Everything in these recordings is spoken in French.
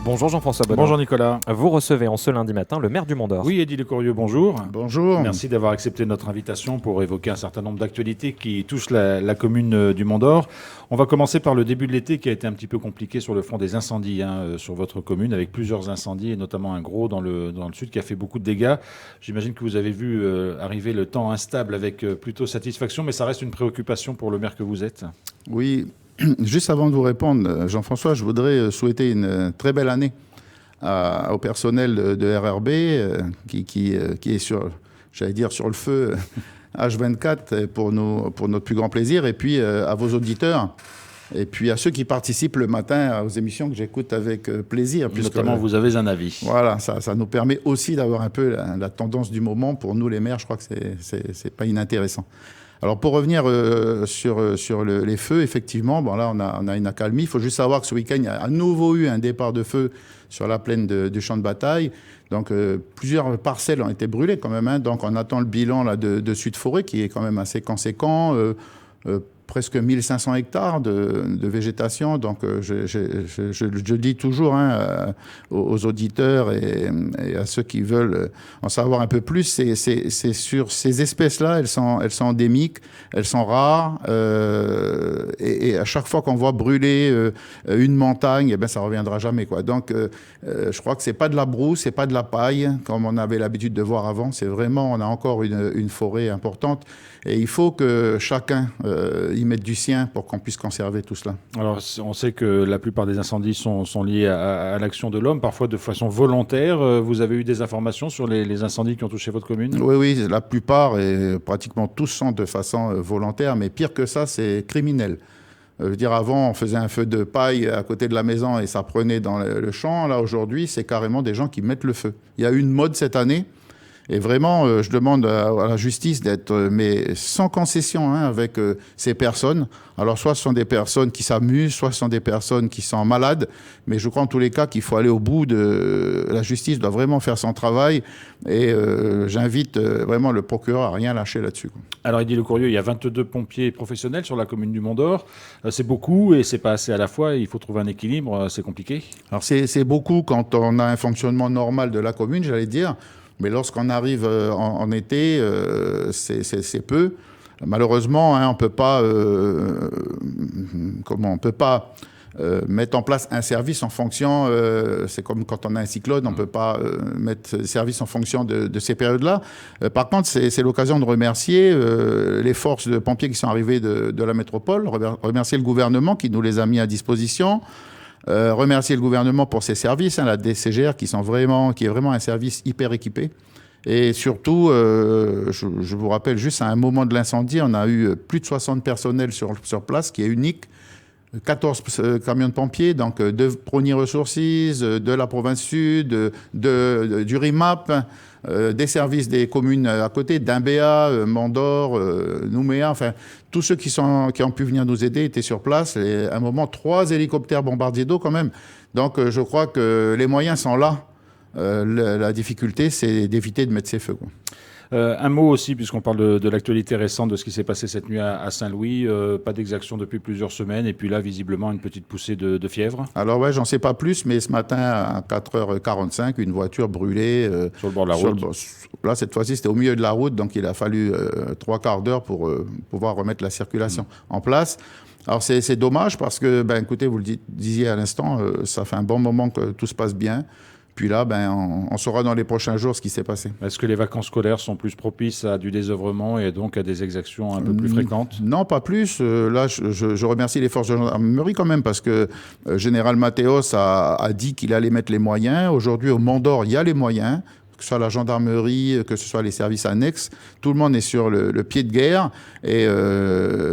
Bonjour Jean-François Bonhomme. Bonjour Nicolas. Vous recevez en ce lundi matin le maire du Mont d'Or. Oui, Eddy Lecourrieux, bonjour. Bonjour. Merci d'avoir accepté notre invitation pour évoquer un certain nombre d'actualités qui touchent la commune du Mont d'Or. On va commencer par le début de l'été qui a été un petit peu compliqué sur le front des incendies sur votre commune, avec plusieurs incendies et notamment un gros dans le sud qui a fait beaucoup de dégâts. J'imagine que vous avez vu arriver le temps instable avec plutôt satisfaction, mais ça reste une préoccupation pour le maire que vous êtes. Oui, juste avant de vous répondre, Jean-François, je voudrais souhaiter une très belle année au personnel de RRB qui est sur le feu H24 pour notre plus grand plaisir, et puis à vos auditeurs, et puis à ceux qui participent le matin aux émissions que j'écoute avec plaisir. Notamment, vous avez un avis. Voilà, ça nous permet aussi d'avoir un peu la tendance du moment. Pour nous, les maires, je crois que c'est pas inintéressant. Alors, pour revenir sur les feux, effectivement, bon, là, on a une accalmie. Il faut juste savoir que ce week-end, il y a à nouveau eu un départ de feu sur la plaine du champ de bataille. Donc, plusieurs parcelles ont été brûlées quand même. Donc, on attend le bilan là, de Sud-Forêt, qui est quand même assez conséquent. Presque 1500 hectares de végétation. Donc, je dis toujours aux auditeurs et à ceux qui veulent en savoir un peu plus, c'est sur ces espèces-là, elles sont endémiques, elles sont rares, et à chaque fois qu'on voit brûler une montagne, eh ben, ça ne reviendra jamais, quoi. Donc, je crois que ce n'est pas de la brousse, ce n'est pas de la paille, comme on avait l'habitude de voir avant. C'est vraiment, on a encore une forêt importante, et il faut que chacun y mettre du sien pour qu'on puisse conserver tout cela. Alors, on sait que la plupart des incendies sont liés à l'action de l'homme, parfois de façon volontaire. Vous avez eu des informations sur les incendies qui ont touché votre commune ? Oui, la plupart et pratiquement tous sont de façon volontaire, mais pire que ça, c'est criminel. Je veux dire, avant, on faisait un feu de paille à côté de la maison et ça prenait dans le champ. Là, aujourd'hui, c'est carrément des gens qui mettent le feu. Il y a eu une mode cette année. Et vraiment, je demande à la justice d'être, mais sans concession, avec ces personnes. Alors, soit ce sont des personnes qui s'amusent, soit ce sont des personnes qui sont malades. Mais je crois en tous les cas qu'il faut aller au bout de... La justice doit vraiment faire son travail. Et j'invite vraiment le procureur à rien lâcher là-dessus. Alors, Eddy Lecourrieux, il y a 22 pompiers professionnels sur la commune du Mont d'Or. C'est beaucoup et c'est pas assez à la fois. Il faut trouver un équilibre. C'est compliqué. Alors, c'est beaucoup quand on a un fonctionnement normal de la commune, j'allais dire. Mais lorsqu'on arrive en été, c'est peu. Malheureusement, on peut pas, mettre en place un service en fonction. C'est comme quand on a un cyclone, on peut pas mettre service en fonction de ces périodes-là. Par contre, c'est l'occasion de remercier les forces de pompiers qui sont arrivées de la métropole, remercier le gouvernement qui nous les a mis à disposition. Remercier le gouvernement pour ses services, la DCGR qui est vraiment un service hyper équipé. Et surtout, je vous rappelle juste, à un moment de l'incendie, on a eu plus de 60 personnels sur place, qui est unique. 14 camions de pompiers, donc de Prony Ressources, de la province sud, du RIMAP, des services des communes à côté, d'Imbéa, Mont d'Or, Nouméa, enfin, tous ceux qui ont pu venir nous aider étaient sur place. Et à un moment, 3 hélicoptères bombardiers d'eau quand même. Donc je crois que les moyens sont là. La difficulté, c'est d'éviter de mettre ces feux, quoi. Un mot aussi, puisqu'on parle de l'actualité récente, de ce qui s'est passé cette nuit à Saint-Louis. Pas d'exaction depuis plusieurs semaines. Et puis là, visiblement, une petite poussée de fièvre. Alors ouais, j'en sais pas plus, mais ce matin, à 4h45, une voiture brûlée. Sur le bord de la route. Là, cette fois-ci, c'était au milieu de la route. Donc, il a fallu 3 quarts d'heure pour pouvoir remettre la circulation en place. Alors, c'est dommage parce que, écoutez, vous le disiez à l'instant, ça fait un bon moment que tout se passe bien. Puis là, on saura dans les prochains jours ce qui s'est passé. Est-ce que les vacances scolaires sont plus propices à du désœuvrement et donc à des exactions un peu plus fréquentes ? Non, pas plus. Là, je remercie les forces de gendarmerie quand même parce que Général Mathéos a dit qu'il allait mettre les moyens. Aujourd'hui, au Mont d'Or, il y a les moyens. Que ce soit la gendarmerie, que ce soit les services annexes, tout le monde est sur le pied de guerre. Et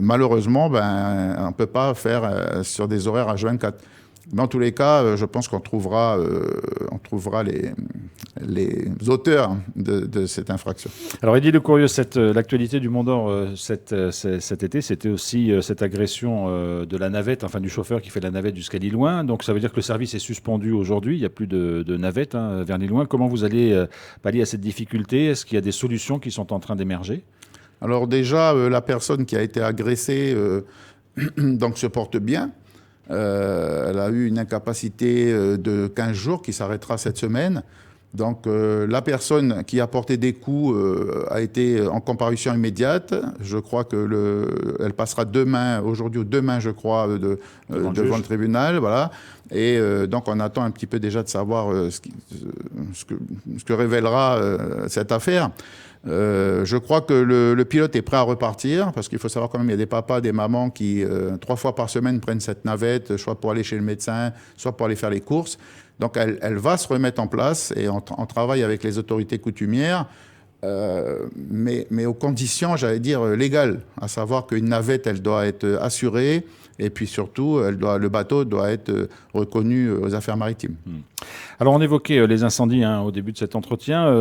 malheureusement, on ne peut pas faire sur des horaires H24. Mais en tous les cas, je pense qu'on trouvera les auteurs de cette infraction. Alors, Eddy Lecourrieux, l'actualité du Mont d'Or cet été, c'était aussi cette agression de la navette, enfin du chauffeur qui fait la navette jusqu'à Lillouin. Donc, ça veut dire que le service est suspendu aujourd'hui. Il n'y a plus de navette vers Lillouin. Comment vous allez pallier à cette difficulté ? Est-ce qu'il y a des solutions qui sont en train d'émerger ? Alors déjà, la personne qui a été agressée donc se porte bien. Elle a eu une incapacité de 15 jours qui s'arrêtera cette semaine. Donc la personne qui a porté des coups a été en comparution immédiate. Je crois que elle passera demain, aujourd'hui ou demain, je crois, devant le tribunal. Voilà. Et donc on attend un petit peu déjà de savoir ce que révélera cette affaire. Je crois que le pilote est prêt à repartir, parce qu'il faut savoir quand même, il y a des papas, des mamans qui 3 fois par semaine prennent cette navette, soit pour aller chez le médecin, soit pour aller faire les courses. Donc elle va se remettre en place et on travaille avec les autorités coutumières, mais aux conditions, j'allais dire, légales, à savoir qu'une navette, elle doit être assurée, et puis surtout, le bateau doit être reconnu aux affaires maritimes. Alors on évoquait les incendies au début de cet entretien.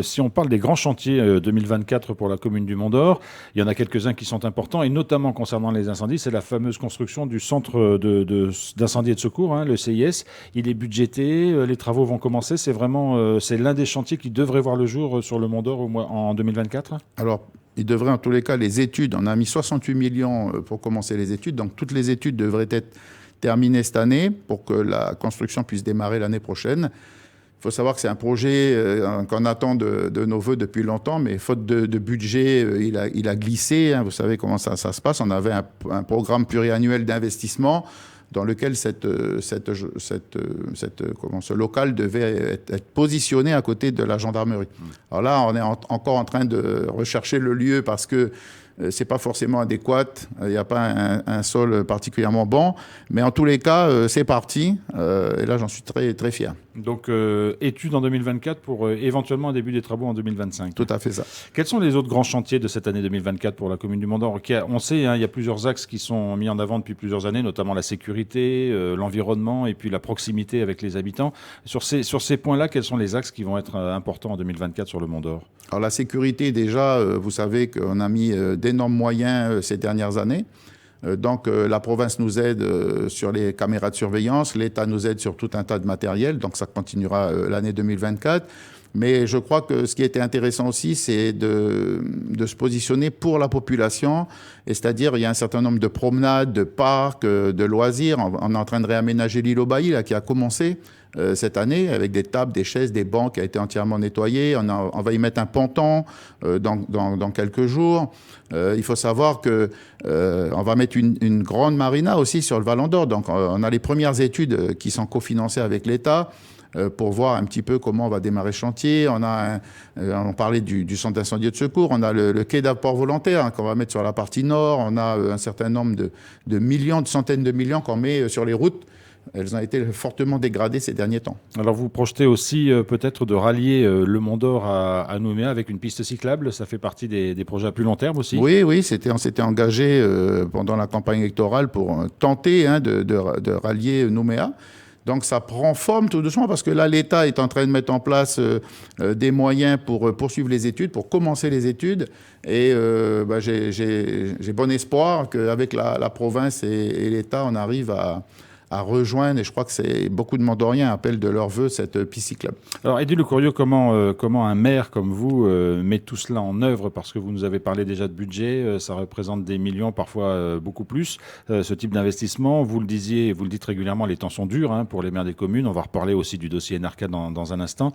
Si on parle des grands chantiers 2024 pour la commune du Mont-d'Or, il y en a quelques-uns qui sont importants, et notamment concernant les incendies, c'est la fameuse construction du centre d'incendie et de secours, le CIS. Il est budgété, les travaux vont commencer. C'est vraiment c'est l'un des chantiers qui devrait voir le jour sur le Mont-d'Or en 2024 ? Alors, il devrait en tous les cas, les études, on a mis 68 millions pour commencer les études, donc toutes les études devraient être terminées cette année pour que la construction puisse démarrer l'année prochaine. Il faut savoir que c'est un projet qu'on attend de nos voeux depuis longtemps, mais faute de budget, il a glissé. Vous savez comment ça se passe. On avait un programme pluriannuel d'investissement dans lequel ce local devait être positionné à côté de la gendarmerie. Alors là, on est encore en train de rechercher le lieu parce que c'est pas forcément adéquat, il n'y a pas un sol particulièrement bon, mais en tous les cas, c'est parti, et là j'en suis très, très fier. Donc, études en 2024 pour éventuellement un début des travaux en 2025. Tout à fait ça. Quels sont les autres grands chantiers de cette année 2024 pour la commune du Mont-d'Or ? On sait, il y a plusieurs axes qui sont mis en avant depuis plusieurs années, notamment la sécurité, l'environnement et puis la proximité avec les habitants. Sur ces points-là, quels sont les axes qui vont être importants en 2024 sur le Mont-d'Or ? Alors la sécurité, déjà, vous savez qu'on a mis d'énormes moyens ces dernières années. Donc la province nous aide sur les caméras de surveillance, l'État nous aide sur tout un tas de matériel, donc ça continuera l'année 2024. Mais je crois que ce qui était intéressant aussi, c'est de se positionner pour la population. Et c'est-à-dire, il y a un certain nombre de promenades, de parcs, de loisirs. On est en train de réaménager l'île au Bailly, là, qui a commencé cette année, avec des tables, des chaises, des bancs qui a été entièrement nettoyés. On va y mettre un ponton dans quelques jours. Il faut savoir que on va mettre une grande marina aussi sur le Vallon d'Or. Donc, on a les premières études qui sont cofinancées avec l'État pour voir un petit peu comment on va démarrer le chantier. On parlait du centre d'incendie et de secours. On a le quai d'apport volontaire qu'on va mettre sur la partie nord. On a un certain nombre de millions, de centaines de millions qu'on met sur les routes. Elles ont été fortement dégradées ces derniers temps. Alors vous projetez aussi peut-être de rallier le Mont-d'Or à Nouméa avec une piste cyclable. Ça fait partie des projets à plus long terme aussi. Oui, on s'était engagé pendant la campagne électorale pour tenter de rallier Nouméa. Donc ça prend forme tout doucement parce que là, l'État est en train de mettre en place des moyens pour poursuivre les études, pour commencer les études. Et j'ai bon espoir qu'avec la province et l'État, on arrive à rejoindre, et je crois que beaucoup de Mont-d'Oriens appellent de leur vœu cette piste cyclable. Alors Eddy Lecourrieu, comment un maire comme vous met tout cela en œuvre, parce que vous nous avez parlé déjà de budget, ça représente des millions, parfois beaucoup plus, ce type d'investissement. Vous le disiez, vous le dites régulièrement, les temps sont durs pour les maires des communes. On va reparler aussi du dossier NRK dans un instant.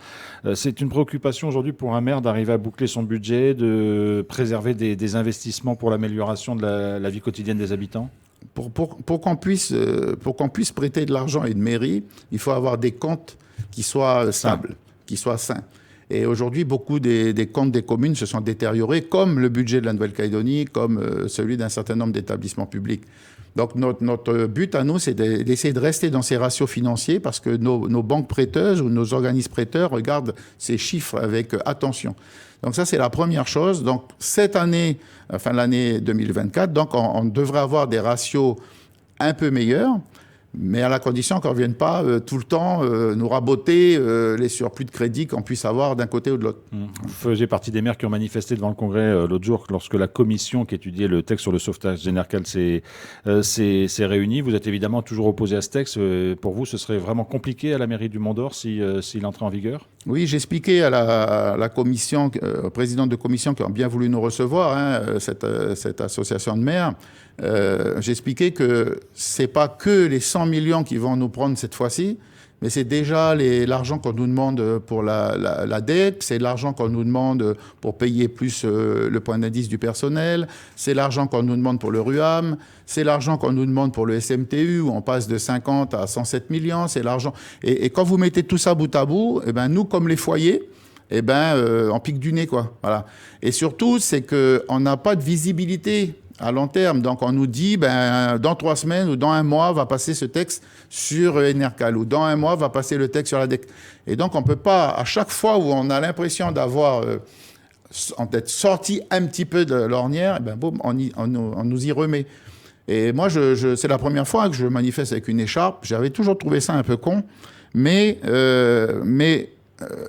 C'est une préoccupation aujourd'hui pour un maire d'arriver à boucler son budget, de préserver des investissements pour l'amélioration de la vie quotidienne des habitants ? Pour qu'on puisse prêter de l'argent à une mairie, il faut avoir des comptes qui soient stables, qui soient sains. Et aujourd'hui, beaucoup des comptes des communes se sont détériorés, comme le budget de la Nouvelle-Calédonie, comme celui d'un certain nombre d'établissements publics. Donc notre but à nous, c'est d'essayer de rester dans ces ratios financiers parce que nos banques prêteuses ou nos organismes prêteurs regardent ces chiffres avec attention. Donc ça, c'est la première chose. Donc cette année, fin de l'année 2024, donc on devrait avoir des ratios un peu meilleurs, mais à la condition qu'on ne vienne pas tout le temps nous raboter les surplus de crédit qu'on puisse avoir d'un côté ou de l'autre. Vous faisiez partie des maires qui ont manifesté devant le Congrès l'autre jour lorsque la commission qui étudiait le texte sur le sauvetage général s'est réunie. Vous êtes évidemment toujours opposé à ce texte. Pour vous, ce serait vraiment compliqué à la mairie du Mont-d'Or s'il entrait en vigueur ? Oui, j'expliquais à la commission, au président de commission qui ont bien voulu nous recevoir, cette association de maires, j'expliquais que c'est pas que les 100 millions qui vont nous prendre cette fois-ci, mais c'est déjà l'argent qu'on nous demande pour la dette, c'est l'argent qu'on nous demande pour payer plus le point d'indice du personnel, c'est l'argent qu'on nous demande pour le RUAM, c'est l'argent qu'on nous demande pour le SMTU, où on passe de 50 à 107 millions, c'est l'argent. Et quand vous mettez tout ça bout à bout, eh ben, nous, comme les foyers, eh ben, on pique du nez, quoi. Voilà. Et surtout, c'est qu'on n'a pas de visibilité à long terme. Donc, on nous dit, ben, dans 3 semaines ou dans 1 mois, va passer ce texte sur Enercal, ou dans 1 mois, va passer le texte sur la DEC. Et donc, on ne peut pas, à chaque fois où on a l'impression d'avoir en tête sorti un petit peu de l'ornière, eh ben, boum, on nous y remet. Et moi, c'est la première fois que je manifeste avec une écharpe. J'avais toujours trouvé ça un peu con, mais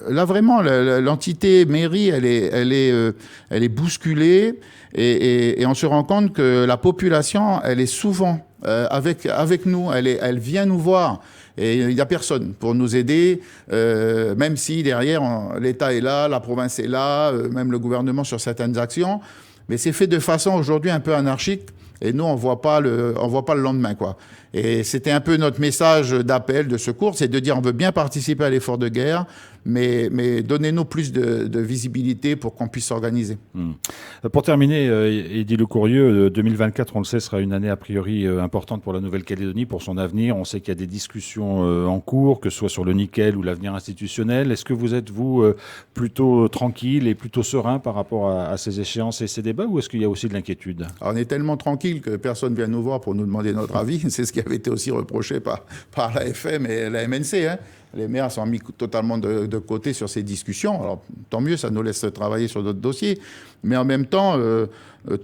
là, vraiment, l'entité mairie, elle est bousculée et on se rend compte que la population, elle est souvent avec nous, elle vient nous voir. Et il n'y a personne pour nous aider, même si derrière, l'État est là, la province est là, même le gouvernement sur certaines actions. Mais c'est fait de façon aujourd'hui un peu anarchique. Et nous, on voit pas le lendemain, quoi. Et c'était un peu notre message d'appel, de secours, c'est de dire on veut bien participer à l'effort de guerre, mais donnez-nous plus de visibilité pour qu'on puisse s'organiser. Pour terminer, Eddy Lecourrieux, 2024, on le sait, sera une année a priori importante pour la Nouvelle-Calédonie, pour son avenir. On sait qu'il y a des discussions en cours, que ce soit sur le nickel ou l'avenir institutionnel. Est-ce que vous êtes, vous, plutôt tranquille et plutôt serein par rapport à ces échéances et ces débats, ou est-ce qu'il y a aussi de l'inquiétude? Alors, on est tellement tranquille que personne vient nous voir pour nous demander notre avis. C'est ce qui avait été aussi reproché par la FM et la MNC, hein. Les maires sont mis totalement de côté sur ces discussions. Alors, tant mieux, ça nous laisse travailler sur d'autres dossiers. Mais en même temps,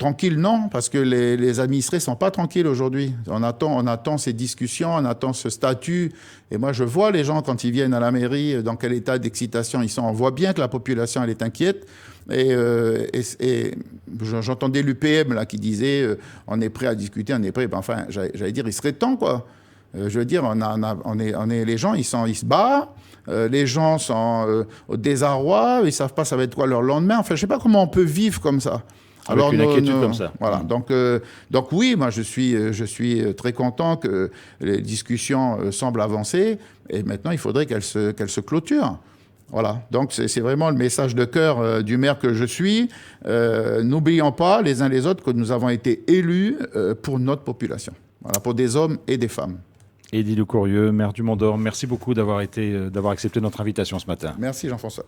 tranquille, non, parce que les administrés ne sont pas tranquilles aujourd'hui. On attend ces discussions, on attend ce statut. Et moi, je vois les gens, quand ils viennent à la mairie, dans quel état d'excitation ils sont. On voit bien que la population, elle est inquiète. Et j'entendais l'UPM là, qui disait on est prêt à discuter, on est prêt. Ben, enfin, j'allais dire, il serait temps, quoi. Je veux dire, les gens, ils se battent, les gens sont au désarroi, ils ne savent pas ça va être quoi leur lendemain. Enfin, je ne sais pas comment on peut vivre comme ça. Avec une inquiétude comme ça. Voilà. Donc oui, moi je suis très content que les discussions semblent avancer. Et maintenant, il faudrait qu'elles se clôturent. Voilà. Donc c'est vraiment le message de cœur du maire que je suis. N'oublions pas les uns les autres que nous avons été élus pour notre population. Voilà, pour des hommes et des femmes. Eddy Lecourrieux, maire du Mont-d'Or, merci beaucoup d'avoir accepté notre invitation ce matin. Merci Jean-François.